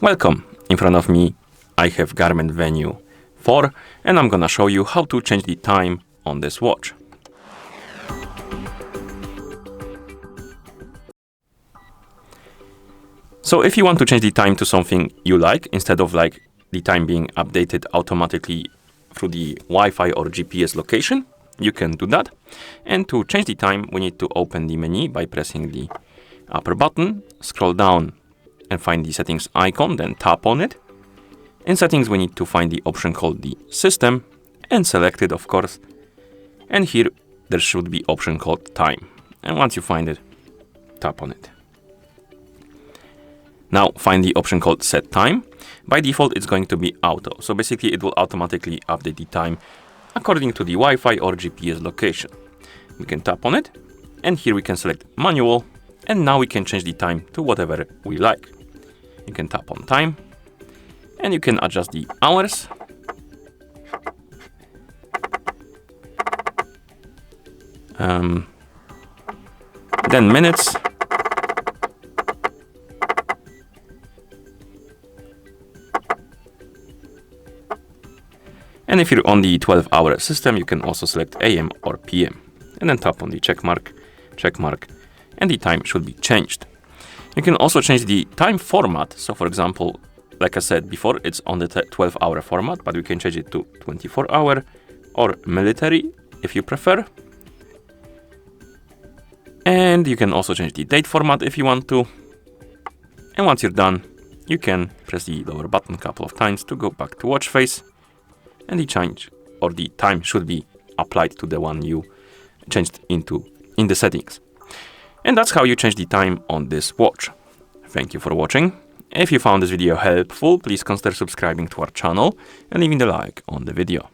Welcome! In front of me I have GARMIN Venu 4 and I'm gonna show you how to change the time on this watch. So if you want to change the time to something you like, instead of like the time being updated automatically through the Wi-Fi or GPS location, you can do that. And to change the time, we need to open the menu by pressing the upper button, scroll down and find the settings icon, then tap on it. In settings, we need to find the option called the system and select it, of course. And here there should be option called time. And once you find it, tap on it. Now find the option called set time. By default, it's going to be auto. So basically it will automatically update the time according to the Wi-Fi or GPS location. We can tap on it and here we can select manual. And now we can change the time to whatever we like. You can tap on time and you can adjust the hours. Then minutes. And if you're on the 12-hour system, you can also select AM or PM. And then tap on the check mark, and the time should be changed. You can also change the time format. So for example, like I said before, it's on the 12-hour format, but we can change it to 24-hour or military if you prefer. And you can also change the date format if you want to. And once you're done, you can press the lower button a couple of times to go back to watch face. And the change or the time should be applied to the one you changed in the settings. And that's how you change the time on this watch. Thank you for watching. If you found this video helpful, please consider subscribing to our channel and leaving a like on the video.